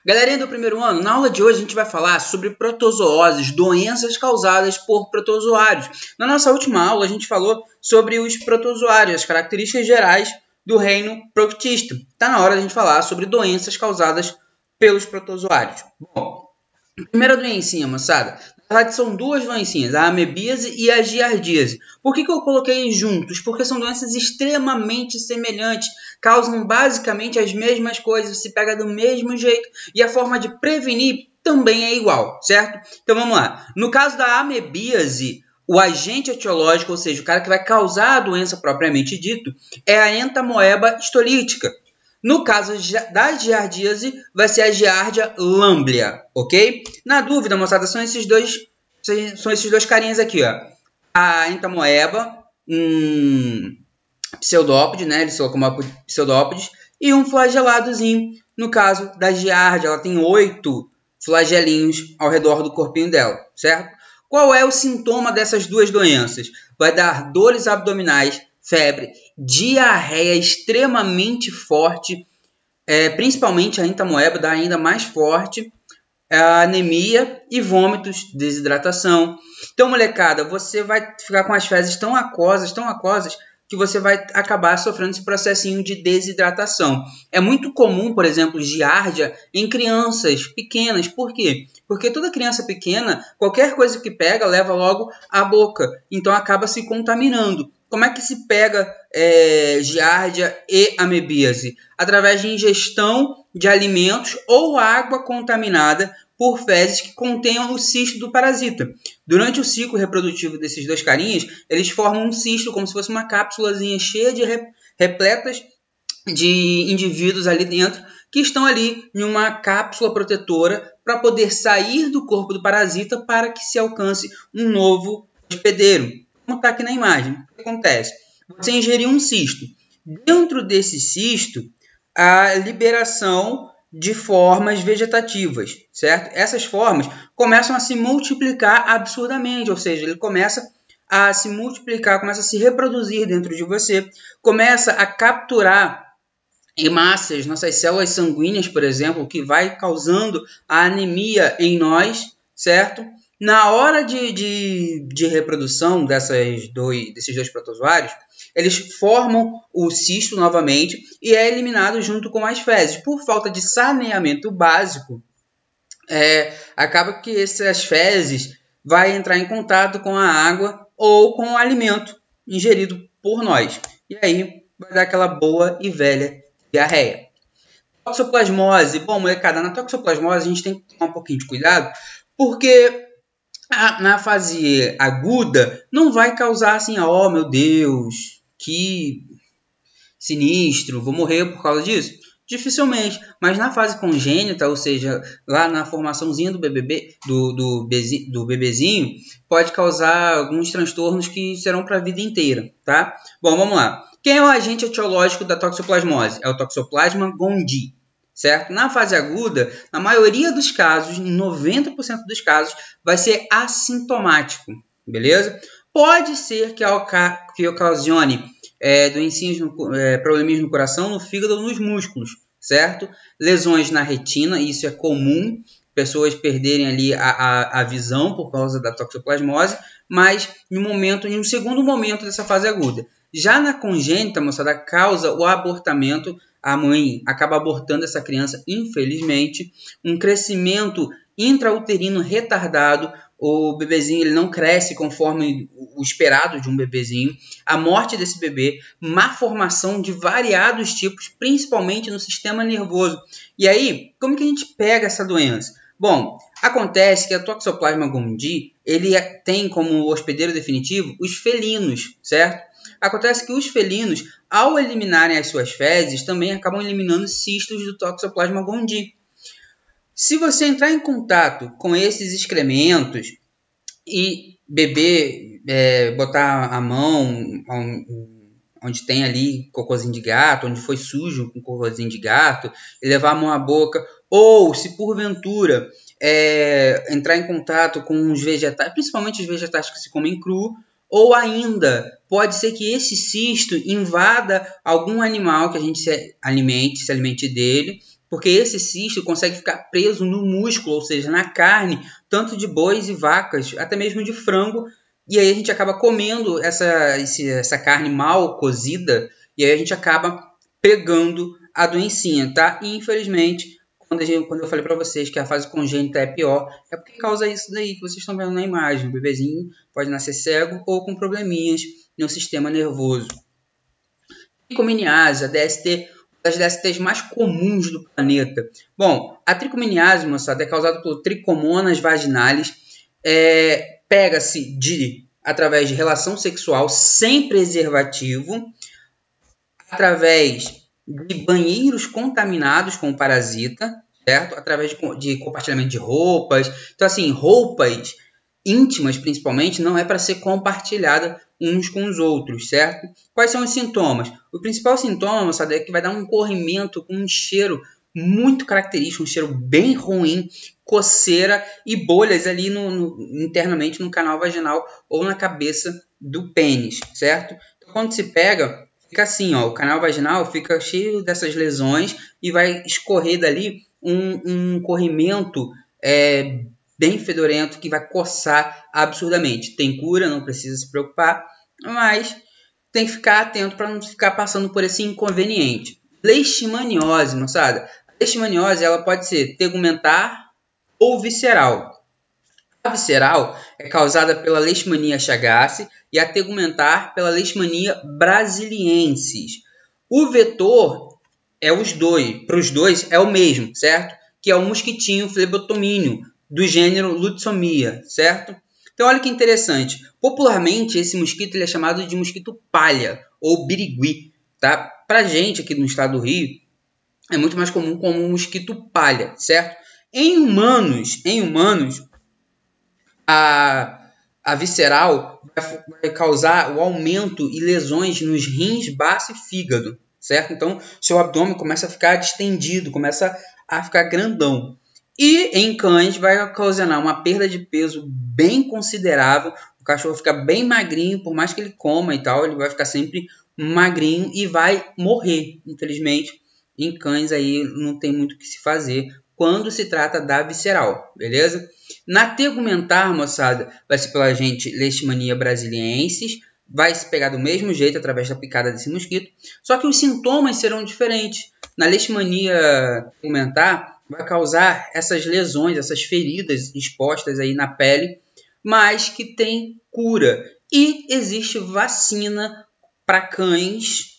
Galerinha do primeiro ano, na aula de hoje a gente vai falar sobre protozooses, doenças causadas por protozoários. Na nossa última aula a gente falou sobre os protozoários, as características gerais do reino proctista. Está na hora de a gente falar sobre doenças causadas pelos protozoários. Bom, primeira doencinha, moçada. Na verdade são duas doencinhas, a amebíase e a giardíase. Por que eu coloquei juntos? Porque são doenças extremamente semelhantes, causam basicamente as mesmas coisas, se pega do mesmo jeito e a forma de prevenir também é igual, certo? Então vamos lá. No caso da amebíase, o agente etiológico, ou seja, o cara que vai causar a doença propriamente dito, é a entamoeba histolítica. No caso da giardíase, vai ser a Giardia lamblia, ok? Na dúvida, moçada, são esses dois carinhas aqui, ó. A entamoeba, pseudópode, né? Eles são como pseudópodes, e um flageladozinho. No caso da Giardia, ela tem 8 flagelinhos ao redor do corpinho dela, certo? Qual é o sintoma dessas duas doenças? Vai dar dores abdominais, febre, diarreia extremamente forte, principalmente a entamoeba dá ainda mais forte, a anemia e vômitos, desidratação. Então, molecada, você vai ficar com as fezes tão aquosas, que você vai acabar sofrendo esse processinho de desidratação. É muito comum, por exemplo, giardia em crianças pequenas. Por quê? Porque toda criança pequena, qualquer coisa que pega, leva logo à boca. Então, acaba se contaminando. Como é que se pega giardia e amebíase? Através de ingestão de alimentos ou água contaminada por fezes que contenham o cisto do parasita. Durante o ciclo reprodutivo desses dois carinhas, eles formam um cisto, como se fosse uma cápsulazinha cheia de repletas de indivíduos ali dentro, que estão ali em uma cápsula protetora para poder sair do corpo do parasita para que se alcance um novo hospedeiro. Como está aqui na imagem, o que acontece? Você ingeriu um cisto. Dentro desse cisto, a liberação de formas vegetativas, certo? Essas formas começam a se multiplicar absurdamente, ou seja, ele começa a se multiplicar, começa a se reproduzir dentro de você, começa a capturar hemácias, nossas células sanguíneas, por exemplo, que vai causando a anemia em nós, certo? Na hora de reprodução desses dois protozoários, eles formam o cisto novamente e é eliminado junto com as fezes. Por falta de saneamento básico, acaba que essas fezes vai entrar em contato com a água ou com o alimento ingerido por nós. E aí vai dar aquela boa e velha diarreia. Toxoplasmose. Bom, molecada, na toxoplasmose a gente tem que tomar um pouquinho de cuidado, porque na fase aguda não vai causar assim, oh meu Deus, que sinistro, vou morrer por causa disso. Dificilmente, mas na fase congênita, ou seja, lá na formaçãozinha do bebezinho, pode causar alguns transtornos que serão para a vida inteira, tá? Bom, vamos lá. Quem é o agente etiológico da toxoplasmose? É o Toxoplasma gondii, certo? Na fase aguda, na maioria dos casos, em 90% dos casos, vai ser assintomático, beleza? Pode ser que ocasione doencinhas, probleminhas no coração, no fígado ou nos músculos, certo? Lesões na retina, isso é comum, pessoas perderem ali a visão por causa da toxoplasmose, mas em um segundo momento dessa fase aguda. Já na congênita, moçada, causa o abortamento, a mãe acaba abortando essa criança, infelizmente, um crescimento intrauterino retardado, o bebezinho ele não cresce conforme o esperado de um bebezinho, a morte desse bebê, má formação de variados tipos, principalmente no sistema nervoso. E aí, como que a gente pega essa doença? Bom, acontece que a Toxoplasma gondii, ele tem como hospedeiro definitivo os felinos, certo? Acontece que os felinos, ao eliminarem as suas fezes, também acabam eliminando cistos do Toxoplasma gondii. Se você entrar em contato com esses excrementos e beber, botar a mão onde tem ali cocôzinho de gato, onde foi sujo com cocôzinho de gato, e levar a mão à boca, ou se porventura entrar em contato com os vegetais, principalmente os vegetais que se comem cru, ou ainda pode ser que esse cisto invada algum animal que a gente se alimente dele, porque esse cisto consegue ficar preso no músculo, ou seja, na carne, tanto de bois e vacas, até mesmo de frango, e aí a gente acaba comendo essa carne mal cozida, e aí a gente acaba pegando a doencinha, tá? E infelizmente, quando eu falei para vocês que a fase congênita é pior, é porque causa isso daí que vocês estão vendo na imagem. O bebezinho pode nascer cego ou com probleminhas no sistema nervoso. Tricomoniase, a DST, uma das DSTs mais comuns do planeta. Bom, a tricomoniase, moçada, é causada por tricomonas vaginalis. Pega-se através de relação sexual sem preservativo, através de banheiros contaminados com o parasita, certo? Através de compartilhamento de roupas. Então, assim, roupas íntimas, principalmente, não é para ser compartilhada uns com os outros, certo? Quais são os sintomas? O principal sintoma, sabe, é que vai dar um corrimento com um cheiro muito característico, um cheiro bem ruim, coceira e bolhas ali internamente no canal vaginal ou na cabeça do pênis, certo? Então, quando se pega, fica assim, ó, o canal vaginal fica cheio dessas lesões e vai escorrer dali um corrimento bem fedorento que vai coçar absurdamente. Tem cura, não precisa se preocupar, mas tem que ficar atento para não ficar passando por esse inconveniente. Leishmaniose, moçada. A leishmaniose ela pode ser tegumentar ou visceral. A visceral é causada pela Leishmania chagassi e a tegumentar pela Leishmania brasiliensis. O vetor é os dois, para os dois é o mesmo, certo? Que é o mosquitinho flebotomínio, do gênero Lutsomia, certo? Então, olha que interessante. Popularmente, esse mosquito ele é chamado de mosquito palha ou birigui, tá? Pra gente aqui no estado do Rio, é muito mais comum como um mosquito palha, certo? Em humanos, a visceral vai causar o aumento e lesões nos rins, baço e fígado, certo? Então, seu abdômen começa a ficar distendido, começa a ficar grandão. E em cães vai ocasionar uma perda de peso bem considerável. O cachorro fica bem magrinho, por mais que ele coma e tal, ele vai ficar sempre magrinho e vai morrer. Infelizmente, em cães aí não tem muito o que se fazer quando se trata da visceral, beleza? Na tegumentar, moçada, vai ser pela gente Leishmania brasiliensis, vai se pegar do mesmo jeito através da picada desse mosquito, só que os sintomas serão diferentes. Na Leishmania tegumentar, vai causar essas lesões, essas feridas expostas aí na pele, mas que tem cura. E existe vacina para cães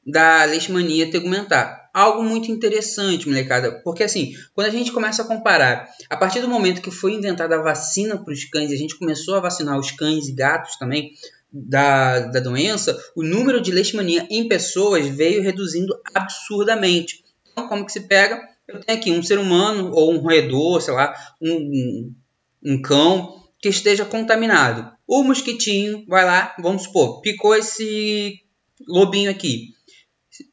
da Leishmania tegumentar. Algo muito interessante, molecada, porque assim, quando a gente começa a comparar, a partir do momento que foi inventada a vacina para os cães, e a gente começou a vacinar os cães e gatos também da doença, o número de Leishmania em pessoas veio reduzindo absurdamente. Então, como que se pega? Eu tenho aqui um ser humano ou um roedor, sei lá, um cão que esteja contaminado. O mosquitinho vai lá, vamos supor, picou esse lobinho aqui.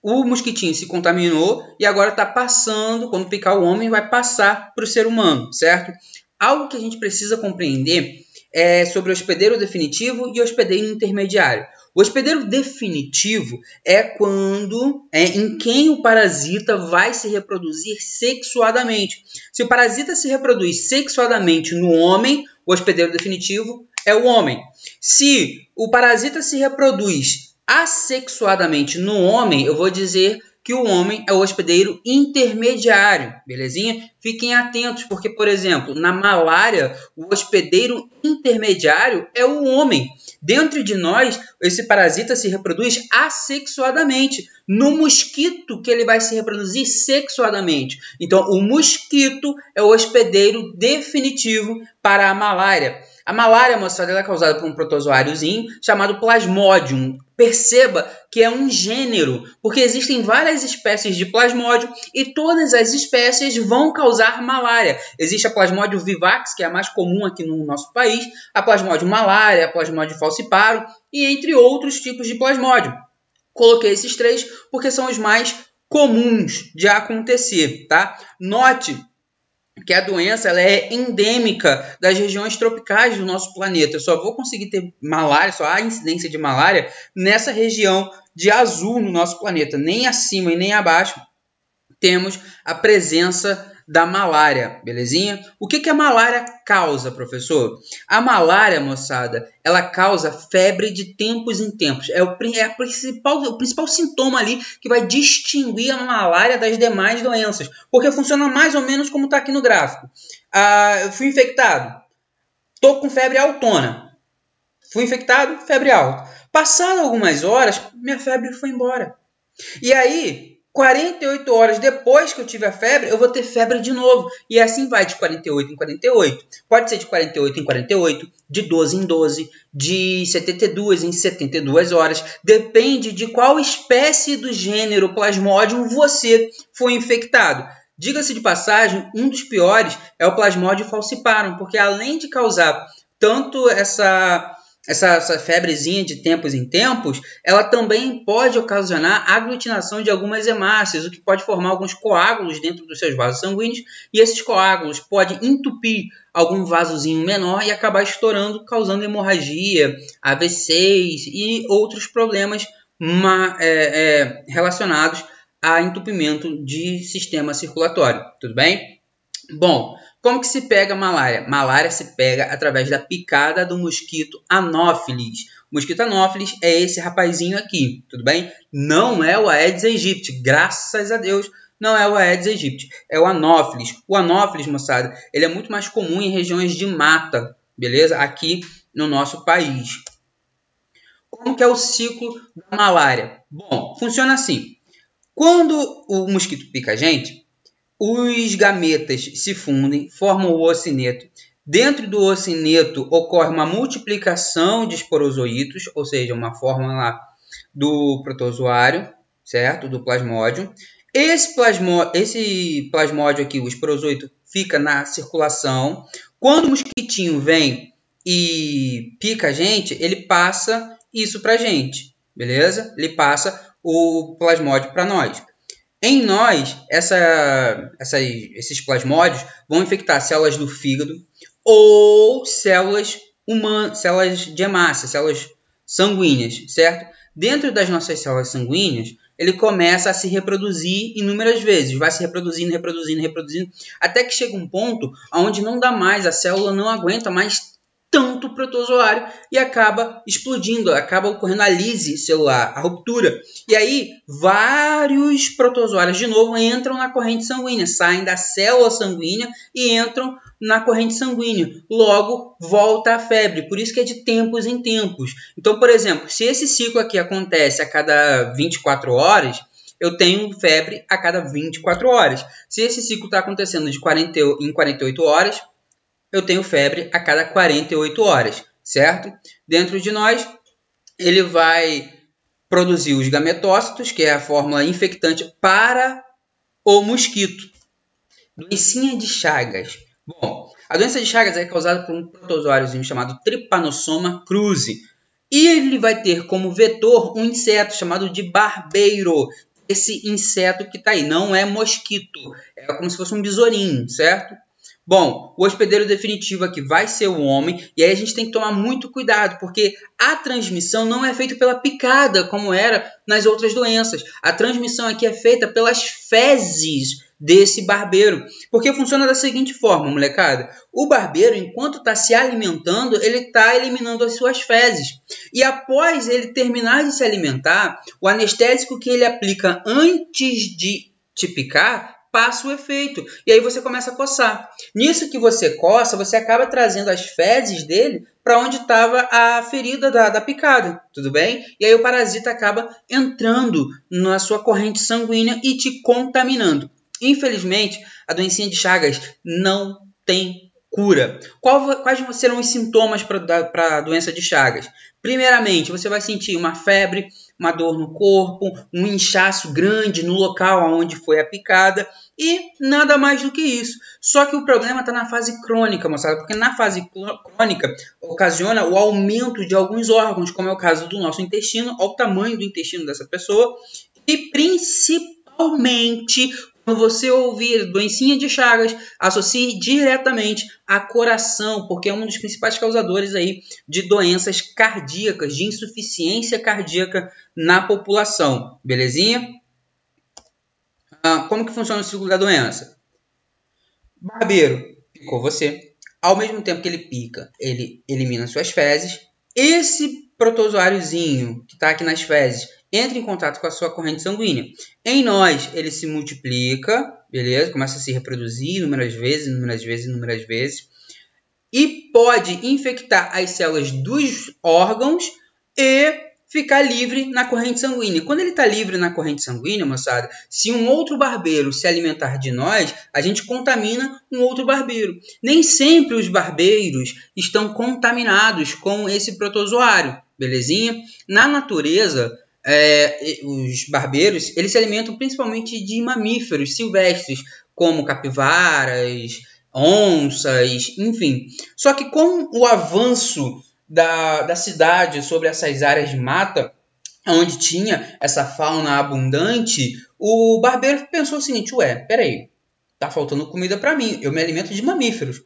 O mosquitinho se contaminou e agora está passando, quando picar o homem, vai passar para o ser humano, certo? Algo que a gente precisa compreender é sobre o hospedeiro definitivo e o hospedeiro intermediário. O hospedeiro definitivo é quando em quem o parasita vai se reproduzir sexuadamente. Se o parasita se reproduz sexuadamente no homem, o hospedeiro definitivo é o homem. Se o parasita se reproduz assexuadamente no homem, eu vou dizer que o homem é o hospedeiro intermediário, belezinha? Fiquem atentos, porque, por exemplo, na malária, o hospedeiro intermediário é o homem. Dentro de nós, esse parasita se reproduz assexuadamente. No mosquito que ele vai se reproduzir sexuadamente. Então, o mosquito é o hospedeiro definitivo para a malária. A malária, moçada, ela é causada por um protozoáriozinho chamado Plasmodium. Perceba que é um gênero, porque existem várias espécies de Plasmodium e todas as espécies vão causar malária. Existe a Plasmodium vivax, que é a mais comum aqui no nosso país, a Plasmodium malaria, a Plasmodium falciparum e entre outros tipos de Plasmodium. Coloquei esses três porque são os mais comuns de acontecer, tá? Note que a doença ela é endêmica das regiões tropicais do nosso planeta. Eu só vou conseguir ter malária, só há incidência de malária nessa região de azul no nosso planeta. Nem acima e nem abaixo temos a presença da malária, belezinha? O que a malária causa, professor? A malária, moçada, ela causa febre de tempos em tempos. É o principal sintoma ali que vai distinguir a malária das demais doenças. Porque funciona mais ou menos como está aqui no gráfico. Eu fui infectado, estou com febre altona. Fui infectado, febre alta. Passado algumas horas, minha febre foi embora. E aí, 48 horas depois que eu tive a febre, eu vou ter febre de novo. E assim vai de 48 em 48. Pode ser de 48 em 48, de 12 em 12, de 72 em 72 horas. Depende de qual espécie do gênero Plasmodium você foi infectado. Diga-se de passagem, um dos piores é o Plasmodium falciparum, porque além de causar tanto essa febrezinha de tempos em tempos, ela também pode ocasionar aglutinação de algumas hemácias, o que pode formar alguns coágulos dentro dos seus vasos sanguíneos, e esses coágulos podem entupir algum vasozinho menor e acabar estourando, causando hemorragia, AVCs e outros problemas relacionados a entupimento de sistema circulatório. Tudo bem? Bom, como que se pega a malária? Malária se pega através da picada do mosquito Anopheles. O mosquito Anopheles é esse rapazinho aqui, tudo bem? Não é o Aedes aegypti, graças a Deus, não é o Aedes aegypti, é o Anopheles. O Anopheles, moçada, ele é muito mais comum em regiões de mata, beleza? Aqui no nosso país. Como que é o ciclo da malária? Bom, funciona assim. Quando o mosquito pica a gente, os gametas se fundem, formam o ocineto. Dentro do ocineto ocorre uma multiplicação de esporozoítos, ou seja, uma forma lá do protozoário, certo? Do plasmódio. Esse plasmódio aqui, o esporozoito, fica na circulação. Quando o mosquitinho vem e pica a gente, ele passa isso para a gente, beleza? Ele passa o plasmódio para nós. Em nós, esses plasmódios vão infectar células do fígado ou células humanas, células de hemácia, células sanguíneas, certo? Dentro das nossas células sanguíneas, ele começa a se reproduzir inúmeras vezes, vai se reproduzindo, até que chega um ponto onde não dá mais, a célula não aguenta mais tanto protozoário e acaba explodindo, acaba ocorrendo a lise celular, a ruptura. E aí, vários protozoários de novo entram na corrente sanguínea, saem da célula sanguínea e entram na corrente sanguínea. Logo, volta a febre, por isso que é de tempos em tempos. Então, por exemplo, se esse ciclo aqui acontece a cada 24 horas, eu tenho febre a cada 24 horas. Se esse ciclo está acontecendo em 48 horas, eu tenho febre a cada 48 horas, certo? Dentro de nós, ele vai produzir os gametócitos, que é a fórmula infectante para o mosquito. Doencinha de Chagas. Bom, a doença de Chagas é causada por um protozoáriozinho chamado Trypanosoma cruzi. E ele vai ter como vetor um inseto chamado de barbeiro. Esse inseto que está aí não é mosquito, é como se fosse um besourinho, certo? Bom, o hospedeiro definitivo aqui vai ser o homem, e aí a gente tem que tomar muito cuidado, porque a transmissão não é feita pela picada, como era nas outras doenças. A transmissão aqui é feita pelas fezes desse barbeiro, porque funciona da seguinte forma, molecada. O barbeiro, enquanto está se alimentando, ele está eliminando as suas fezes. E após ele terminar de se alimentar, o anestésico que ele aplica antes de te picar passa o efeito, e aí você começa a coçar. Nisso que você coça, você acaba trazendo as fezes dele para onde estava a ferida da picada, tudo bem? E aí o parasita acaba entrando na sua corrente sanguínea e te contaminando. Infelizmente, a doencinha de Chagas não tem cura. Quais serão os sintomas para a doença de Chagas? Primeiramente, você vai sentir uma febre, uma dor no corpo, um inchaço grande no local onde foi a picada e nada mais do que isso. Só que o problema está na fase crônica, moçada, porque na fase crônica ocasiona o aumento de alguns órgãos, como é o caso do nosso intestino, ao tamanho do intestino dessa pessoa, e principalmente, quando você ouvir doencinha de Chagas, associe diretamente a coração, porque é um dos principais causadores aí de doenças cardíacas, de insuficiência cardíaca na população. Belezinha? como que funciona o ciclo da doença? Barbeiro picou você. Ao mesmo tempo que ele pica, ele elimina suas fezes. Esse protozoáriozinho que está aqui nas fezes entra em contato com a sua corrente sanguínea. Em nós, ele se multiplica, beleza? Começa a se reproduzir inúmeras vezes. E pode infectar as células dos órgãos e ficar livre na corrente sanguínea. Quando ele está livre na corrente sanguínea, moçada, se um outro barbeiro se alimentar de nós, a gente contamina um outro barbeiro. Nem sempre os barbeiros estão contaminados com esse protozoário, belezinha? Na natureza, os barbeiros, eles se alimentam principalmente de mamíferos silvestres, como capivaras, onças, enfim. Só que com o avanço da cidade sobre essas áreas de mata, onde tinha essa fauna abundante, o barbeiro pensou o seguinte: ué, peraí, tá faltando comida para mim, eu me alimento de mamíferos.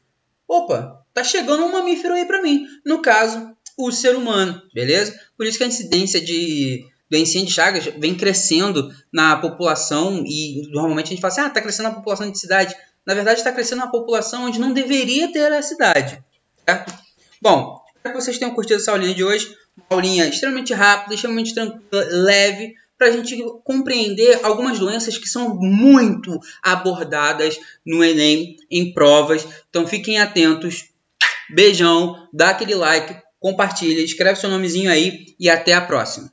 Opa, tá chegando um mamífero aí para mim, no caso, o ser humano, beleza? Por isso que a incidência de doencinha de Chagas vem crescendo na população e normalmente a gente fala assim, tá crescendo a população de cidade. Na verdade, está crescendo a população onde não deveria ter a cidade, certo? Bom, espero que vocês tenham curtido essa aulinha de hoje. Uma aulinha extremamente rápida, extremamente tranquila, leve, para a gente compreender algumas doenças que são muito abordadas no Enem, em provas. Então, fiquem atentos. Beijão, dá aquele like, compartilha, escreve seu nomezinho aí e até a próxima.